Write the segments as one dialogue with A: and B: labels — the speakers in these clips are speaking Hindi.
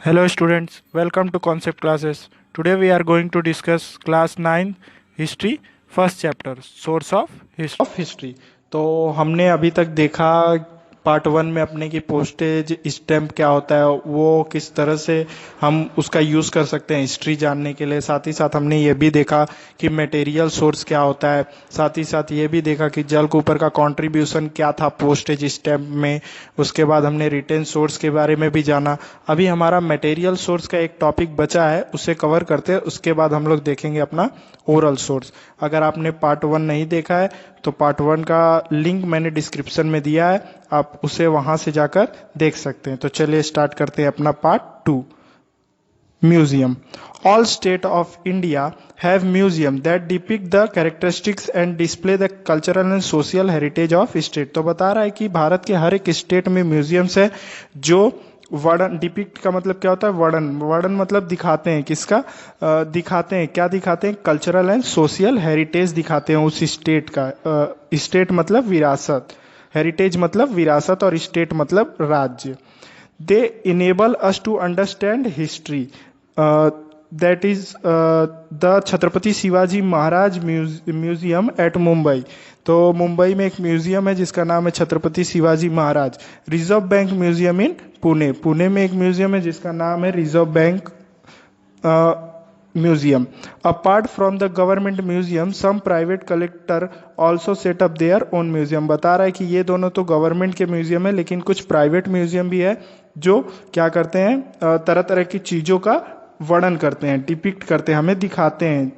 A: Hello students, welcome to Concept Classes. Today we are going to discuss class 9 history first chapter source of history. तो हमने अभी तक देखा पार्ट वन में अपने की पोस्टेज स्टैम्प क्या होता है, वो किस तरह से हम उसका यूज़ कर सकते हैं हिस्ट्री जानने के लिए। साथ ही साथ हमने ये भी देखा कि मटेरियल सोर्स क्या होता है। साथ ही साथ ये भी देखा कि जल कूपर का कंट्रीब्यूशन क्या था पोस्टेज स्टैम्प में। उसके बाद हमने रिटेन सोर्स के बारे में भी जाना। अभी हमारा मटेरियल सोर्स का एक टॉपिक बचा है, उसे कवर करते हैं। उसके बाद हम लोग देखेंगे अपना ओरल सोर्स। अगर आपने पार्ट वन नहीं देखा है तो पार्ट वन का लिंक मैंने डिस्क्रिप्शन में दिया है, आप उसे वहां से जाकर देख सकते हैं। तो चलिए स्टार्ट करते हैं अपना part two. Museum. All state of India have museum that depict the characteristics and display the cultural and social heritage of state। तो बता रहा है कि भारत के हर एक स्टेट में म्यूजियम्स है जो वर्णन, डिपिक्ट का मतलब क्या होता है, वर्णन। वर्णन मतलब दिखाते हैं, किसका दिखाते हैं, क्या दिखाते हैं, कल्चरल एंड सोशल हेरिटेज दिखाते हैं उस स्टेट का। स्टेट मतलब विरासत, हेरिटेज मतलब विरासत और स्टेट मतलब राज्य। They enable us to understand history. That is the Chhatrapati Shivaji Maharaj museum at Mumbai. तो मुंबई में एक म्यूजियम है जिसका नाम है Chhatrapati Shivaji Maharaj. Reserve bank museum in Pune. Pune में एक म्यूजियम है जिसका नाम है reserve bank museum. Apart from the government museum some private collector also set up their own museum. बता रहा है कि ये दोनों तो गवर्नमेंट के म्यूजियम है, लेकिन कुछ प्राइवेट म्यूजियम भी है जो क्या करते हैं, तरह तरह की चीज़ों का वर्णन करते हैं, डिपिक्ट करते हैं, हमें दिखाते हैं।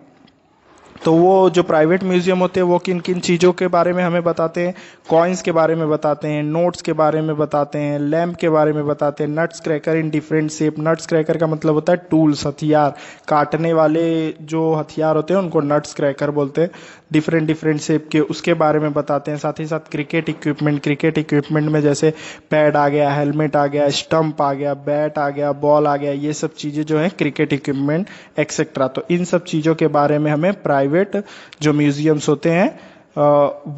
A: तो वो जो प्राइवेट म्यूजियम होते हैं वो किन किन चीज़ों के बारे में हमें बताते हैं, कॉइन्स के बारे में बताते हैं, नोट्स के बारे में बताते हैं, लैम्प के बारे में बताते हैं, nuts cracker in different shape. Nuts cracker का मतलब होता है टूल्स, हथियार, काटने वाले जो हथियार होते हैं उनको नट्स क्रैकर बोलते हैं, डिफरेंट डिफरेंट शेप के, उसके बारे में बताते हैं। साथ ही साथ क्रिकेट इक्विपमेंट, क्रिकेट इक्विपमेंट में जैसे पैड आ गया, हेलमेट आ गया, स्टंप आ गया, बैट आ गया, बॉल आ गया, ये सब चीज़ें जो हैं क्रिकेट इक्विपमेंट एक्सेट्रा। तो इन सब चीज़ों के बारे में हमें प्राइवेट जो म्यूजियम्स होते हैं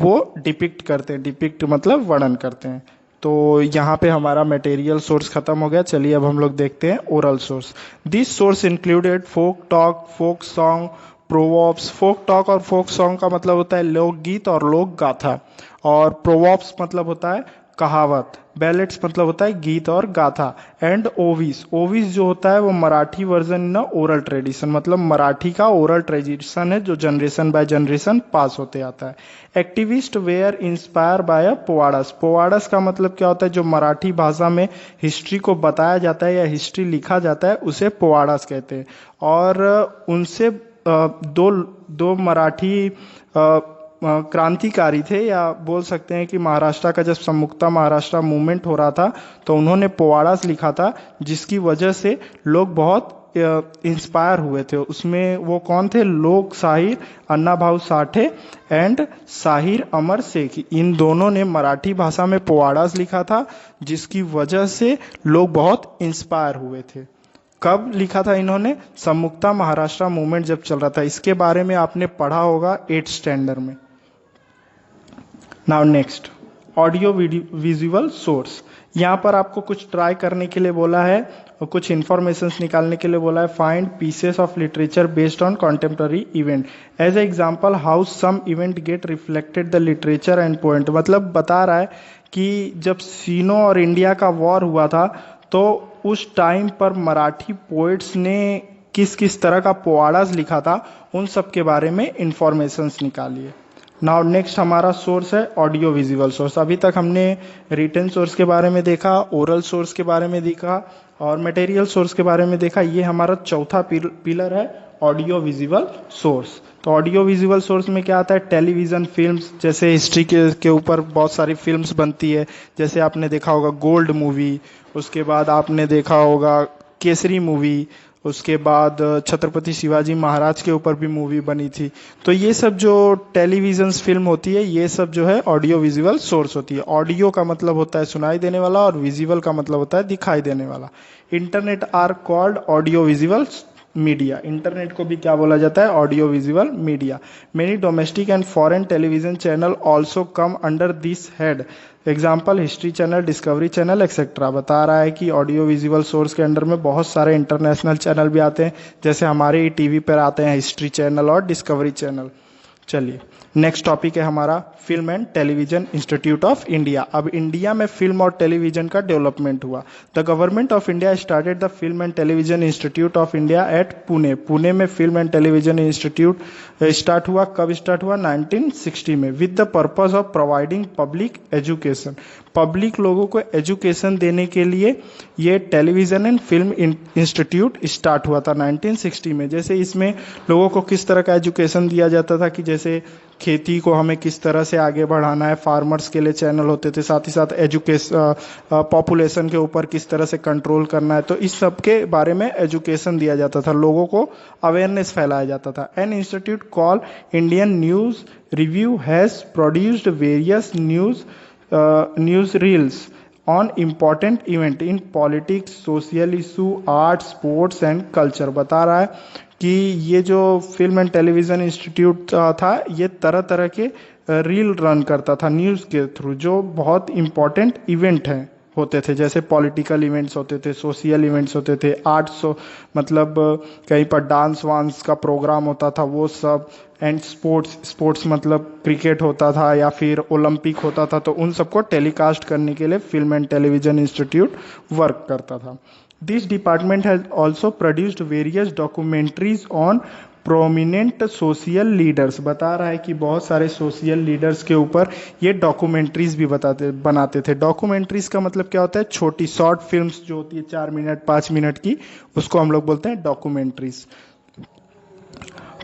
A: वो डिपिक्ट करते हैं। डिपिक्ट मतलब वर्णन करते हैं। तो यहाँ पे हमारा मटेरियल सोर्स खत्म हो गया। चलिए अब हम लोग देखते हैं oral source. This source included folk talk, folk song, proverbs. Folk talk और फोक सॉन्ग का मतलब होता है लोकगीत और लोक गाथा, और प्रोवर्ब्स मतलब होता है कहावत, बैलेट्स मतलब होता है गीत और गाथा, एंड ओविस। ओविस जो होता है वो Marathi version in oral tradition, मतलब मराठी का ओरल ट्रेडिशन है जो जनरेशन बाय जनरेशन पास होते आता है। Activist were inspire by powadas. Powadas का मतलब क्या होता है, जो मराठी भाषा में हिस्ट्री को बताया जाता है या हिस्ट्री लिखा जाता है उसे पोवाड़स कहते हैं। और उनसे दो मराठी क्रांतिकारी थे, या बोल सकते हैं कि महाराष्ट्र का जब संयुक्ता महाराष्ट्र मूवमेंट हो रहा था तो उन्होंने पोवाड़ास लिखा था, जिसकी वजह से लोग बहुत इंस्पायर हुए थे। उसमें वो कौन थे, लोक शाहिर अन्ना भाऊ साठे एंड शाहिर अमर शेख, इन दोनों ने मराठी भाषा में पोवाड़ास लिखा था, जिसकी वजह से लोग बहुत इंस्पायर हुए थे। कब लिखा था इन्होंने, संयुक्ता महाराष्ट्र मूवमेंट जब चल रहा था। इसके बारे में आपने पढ़ा होगा 8th स्टैंडर्ड में। Now next, audio visual source. यहाँ पर आपको कुछ ट्राई करने के लिए बोला है और कुछ इंफॉर्मेशंस निकालने के लिए बोला है। Find pieces of literature based on contemporary event. As a example, how some event get reflected the literature and point. मतलब बता रहा है कि जब सीनो और इंडिया का वॉर हुआ था तो उस टाइम पर मराठी पोइट्स ने किस किस तरह का पोवाड़ास लिखा था, उन सब के बारे में इंफॉर्मेशंस निकालिए। नाउ नेक्स्ट हमारा सोर्स है ऑडियो विजुअल सोर्स। अभी तक हमने रिटन सोर्स के बारे में देखा, ओरल सोर्स के बारे में देखा और मटेरियल सोर्स के बारे में देखा। ये हमारा चौथा पिलर है ऑडियो विजुअल सोर्स। तो ऑडियो विजुअल सोर्स में क्या आता है, टेलीविज़न, फिल्म्स, जैसे हिस्ट्री के ऊपर बहुत सारी फिल्म्स बनती है। जैसे आपने देखा होगा गोल्ड मूवी, उसके बाद आपने देखा होगा केसरी मूवी, उसके बाद छत्रपति शिवाजी महाराज के ऊपर भी मूवी बनी थी। तो ये सब जो टेलीविज़न फिल्म होती है, ये सब जो है ऑडियो विजुअल सोर्स होती है। ऑडियो का मतलब होता है सुनाई देने वाला और विजुअल का मतलब होता है दिखाई देने वाला। Internet are called audio visual media. Internet को भी क्या बोला जाता है? Audio visual media. Many domestic and foreign television channel also come under this head. Example History Channel, Discovery Channel etcetera. बता रहा है कि ऑडियो विजुअल सोर्स के अंडर में बहुत सारे इंटरनेशनल चैनल भी आते हैं, जैसे हमारे ही टीवी पर आते हैं हिस्ट्री चैनल और डिस्कवरी चैनल। चलिए नेक्स्ट टॉपिक है हमारा film and television institute of India. अब इंडिया में फिल्म और टेलीविजन का डेवलपमेंट हुआ। The government of India started the film and television institute of India at Pune. Pune में film and television institute start हुआ। कब स्टार्ट हुआ? 1960 में, with the purpose of providing public education. Public लोगों को एजुकेशन देने के लिए ये television and film institute start हुआ था 1960 में। जैसे इसमें लोगों को किस तरह का एजुकेशन दिया जाता था कि जैसे खेती को हमें किस तरह से आगे बढ़ाना है, फार्मर्स के लिए चैनल होते थे, साथ ही साथ एजुकेशन, पॉपुलेशन के ऊपर किस तरह से कंट्रोल करना है, तो इस सब के बारे में एजुकेशन दिया जाता था, लोगों को अवेयरनेस फैलाया जाता था। An institute call Indian news review has produced various news reels on important event in politics, social issue, art, sports and culture. बता रहा है कि ये जो फिल्म एंड टेलीविज़न इंस्टीट्यूट था ये तरह तरह के रील रन करता था न्यूज़ के थ्रू, जो बहुत इम्पॉर्टेंट इवेंट हैं होते थे, जैसे पॉलिटिकल इवेंट्स होते थे, सोशल इवेंट्स होते थे, आर्ट्स मतलब कहीं पर डांस वांस का प्रोग्राम होता था वो सब, एंड स्पोर्ट्स मतलब क्रिकेट होता था या फिर ओलंपिक होता था, तो उन सबको टेलीकास्ट करने के लिए film and television institute work करता था। This department has also produced various documentaries on prominent social leaders. बता रहा है कि बहुत सारे सोशल लीडर्स के ऊपर ये डॉक्यूमेंट्रीज भी बनाते थे। डॉक्यूमेंट्रीज का मतलब क्या होता है? छोटी शॉर्ट फिल्म्स जो होती है 4 मिनट 5 मिनट की, उसको हम लोग बोलते हैं डॉक्यूमेंट्रीज।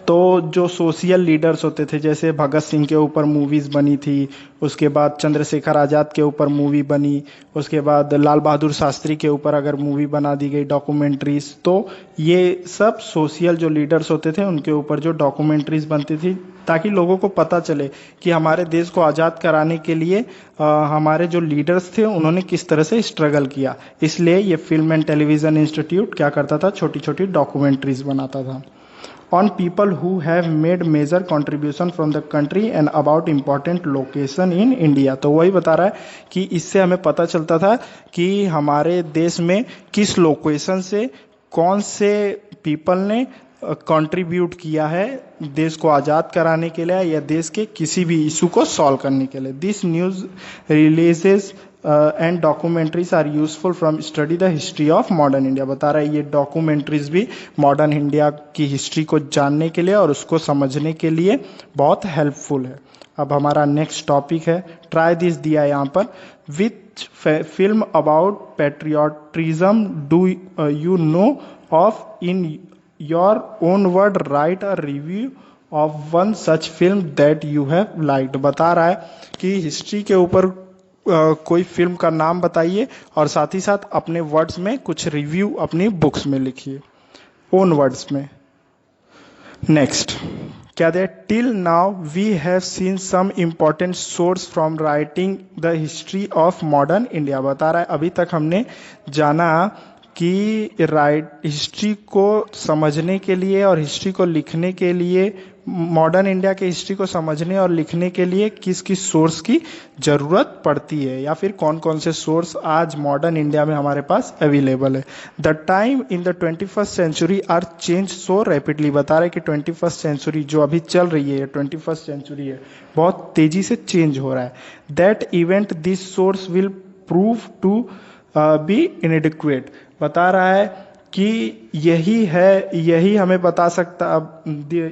A: तो जो सोशल लीडर्स होते थे, जैसे भगत सिंह के ऊपर मूवीज़ बनी थी, उसके बाद चंद्रशेखर आज़ाद के ऊपर मूवी बनी, उसके बाद लाल बहादुर शास्त्री के ऊपर अगर मूवी बना दी गई डॉक्यूमेंट्रीज, तो ये सब सोशल जो लीडर्स होते थे उनके ऊपर जो डॉक्यूमेंट्रीज बनती थी, ताकि लोगों को पता चले कि हमारे देश को आज़ाद कराने के लिए हमारे जो लीडर्स थे उन्होंने किस तरह से स्ट्रगल किया। इसलिए ये फिल्म एंड टेलीविज़न इंस्टीट्यूट क्या करता था? छोटी छोटी डॉक्यूमेंट्रीज बनाता था। On people who have made major contribution from the country and about important location in India। तो वही बता रहा है कि इससे हमें पता चलता था कि हमारे देश में किस लोकेशन से कौन से पीपल ने कंट्रीब्यूट किया है देश को आज़ाद कराने के लिए या देश के किसी भी इशू को सॉल्व करने के लिए। This news releases and documentaries are useful from study the history of modern India. बता रहा है ये डॉक्यूमेंट्रीज भी मॉडर्न इंडिया की हिस्ट्री को जानने के लिए और उसको समझने के लिए बहुत हेल्पफुल है। अब हमारा नेक्स्ट टॉपिक है, ट्राई दिस दिया यहाँ पर, which film about patriotism do you know of? In your own word right a review of one such film that you have liked. बता रहा है कि हिस्ट्री के ऊपर कोई फिल्म का नाम बताइए और साथ ही साथ अपने वर्ड्स में कुछ रिव्यू अपनी बुक्स में लिखिए, ओन वर्ड्स में। नेक्स्ट क्या दे? Till now we have seen some important source from writing the history of modern India. बता रहा है अभी तक हमने जाना कि हिस्ट्री को समझने के लिए और हिस्ट्री को लिखने के लिए, मॉडर्न इंडिया के हिस्ट्री को समझने और लिखने के लिए किस किस सोर्स की ज़रूरत पड़ती है, या फिर कौन कौन से सोर्स आज मॉडर्न इंडिया में हमारे पास अवेलेबल है। The time in the 21st century are change so rapidly. बता रहे कि 21st सेंचुरी जो अभी चल रही है, 21st सेंचुरी है, बहुत तेज़ी से चेंज हो रहा है। That event this source will prove to be inadequate. बता रहा है कि यही हमें बता सकता,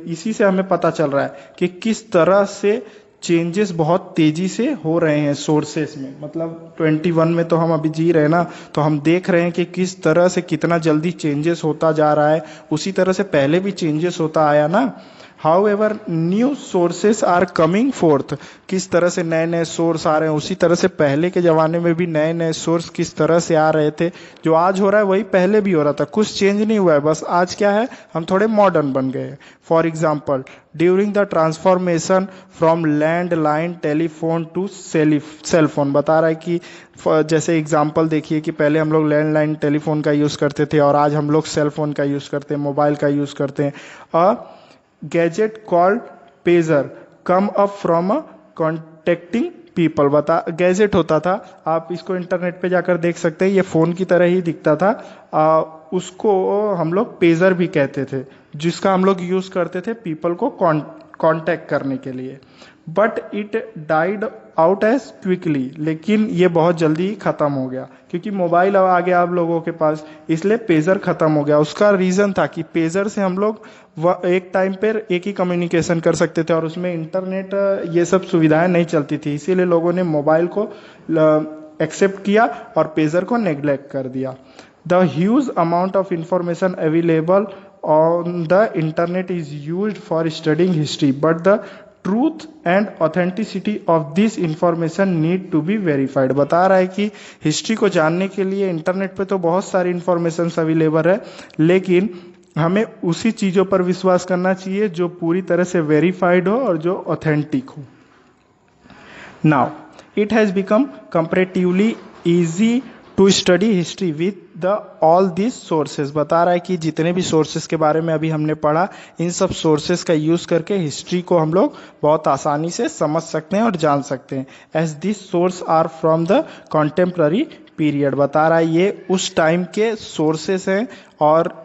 A: इसी से हमें पता चल रहा है कि किस तरह से चेंजेस बहुत तेज़ी से हो रहे हैं सोर्सेस में। मतलब 21 में तो हम अभी जी रहे हैं ना, तो हम देख रहे हैं कि किस तरह से कितना जल्दी चेंजेस होता जा रहा है। उसी तरह से पहले भी चेंजेस होता आया ना, however new sources are coming forth, किस तरह से नए नए सोर्स आ रहे हैं, उसी तरह से पहले के ज़माने में भी नए नए सोर्स किस तरह से आ रहे थे। जो आज हो रहा है वही पहले भी हो रहा था, कुछ चेंज नहीं हुआ है, बस आज क्या है, हम थोड़े मॉडर्न बन गए हैं। For example, during the transformation from landline telephone to cell phone, बता रहा है कि जैसे एग्जाम्पल देखिए कि पहले हम लोग लैंडलाइन टेलीफोन का यूज़ करते थे और आज हम लोग सेल फोन का यूज़ करते हैं, मोबाइल का यूज़ करते हैं। Gadget called pager come up from a contacting people, बता गैजेट होता था, आप इसको इंटरनेट पे जाकर देख सकते हैं, ये फ़ोन की तरह ही दिखता था। उसको हम लोग पेजर भी कहते थे, जिसका हम लोग यूज़ करते थे पीपल को कांटेक्ट करने के लिए। But it died out as quickly, लेकिन ये बहुत जल्दी ही ख़त्म हो गया क्योंकि मोबाइल अब आ गया आप लोगों के पास, इसलिए पेजर ख़त्म हो गया। उसका रीज़न था कि पेजर से हम लोग एक टाइम पर एक ही कम्युनिकेशन कर सकते थे और उसमें इंटरनेट ये सब सुविधाएं नहीं चलती थी, इसीलिए लोगों ने मोबाइल को एक्सेप्ट किया और पेजर को नेग्लेक्ट कर दिया। The huge amount of information available on the internet is used for studying history, but the truth and authenticity of this information need to be verified। बता रहा है कि हिस्ट्री को जानने के लिए इंटरनेट पे तो बहुत सारी इंफॉर्मेशन अवेलेबल है, लेकिन हमें उसी चीज़ों पर विश्वास करना चाहिए जो पूरी तरह से वेरीफाइड हो और जो ऑथेंटिक हो। Now, it has become comparatively easy to study history with the all this sources, बता रहा है कि जितने भी सोर्सेज के बारे में अभी हमने पढ़ा, इन सब सोर्सेज का यूज़ करके हिस्ट्री को हम लोग बहुत आसानी से समझ सकते हैं और जान सकते हैं। As this source are from the contemporary period, बता रहा है ये उस टाइम के सोर्सेज हैं और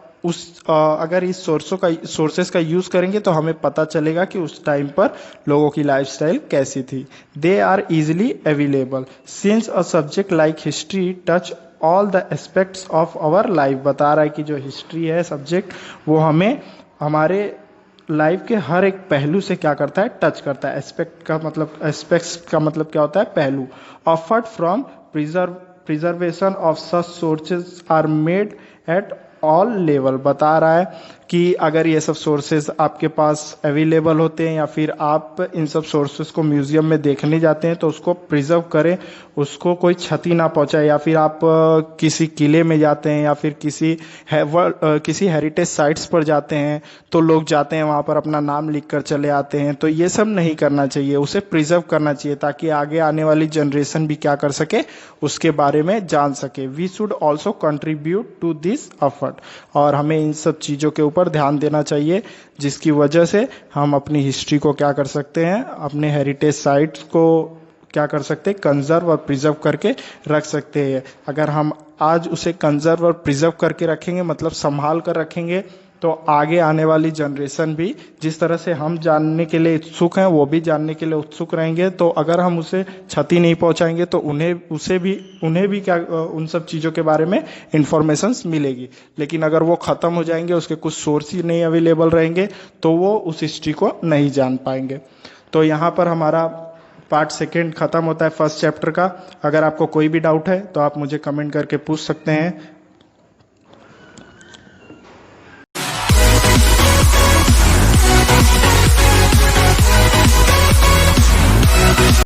A: अगर इस सोर्सेस का यूज़ करेंगे तो हमें पता चलेगा कि उस टाइम पर लोगों की लाइफस्टाइल कैसी थी। They are easily available since a subject like history touch all the aspects of our life, बता रहा है कि जो हिस्ट्री है सब्जेक्ट, वो हमें हमारे लाइफ के हर एक पहलू से क्या करता है, टच करता है। एस्पेक्ट्स का मतलब क्या होता है, पहलू। Offered from preservation of such sources are made at all level, बता रहा है कि अगर ये सब सोर्सेज आपके पास अवेलेबल होते हैं या फिर आप इन सब सोर्सेज को म्यूज़ियम में देखने जाते हैं तो उसको प्रिजर्व करें, उसको कोई क्षति ना पहुंचाए। या फिर आप किसी किले में जाते हैं या फिर किसी हेरिटेज साइट्स पर जाते हैं तो लोग जाते हैं वहाँ पर अपना नाम लिख कर चले आते हैं, तो ये सब नहीं करना चाहिए, उसे प्रिजर्व करना चाहिए ताकि आगे आने वाली जनरेशन भी क्या कर सके, उसके बारे में जान सके। We should also contribute to this effort, और हमें इन सब चीज़ों के ऊपर ध्यान देना चाहिए जिसकी वजह से हम अपनी हिस्ट्री को क्या कर सकते हैं, अपने हेरिटेज साइट्स को क्या कर सकते हैं, कंजर्व और प्रिजर्व करके रख सकते हैं। अगर हम आज उसे कंजर्व और प्रिजर्व करके रखेंगे, मतलब संभाल कर रखेंगे, तो आगे आने वाली जनरेशन भी जिस तरह से हम जानने के लिए उत्सुक हैं वो भी जानने के लिए उत्सुक रहेंगे। तो अगर हम उसे क्षति नहीं पहुंचाएंगे तो उन्हें भी क्या उन सब चीज़ों के बारे में इंफॉर्मेशंस मिलेगी। लेकिन अगर वो ख़त्म हो जाएंगे, उसके कुछ सोर्स ही नहीं अवेलेबल रहेंगे, तो वो उस हिस्ट्री को नहीं जान पाएंगे। तो यहाँ पर हमारा पार्ट सेकेंड ख़त्म होता है फर्स्ट चैप्टर का। अगर आपको कोई भी डाउट है तो आप मुझे कमेंट करके पूछ सकते हैं।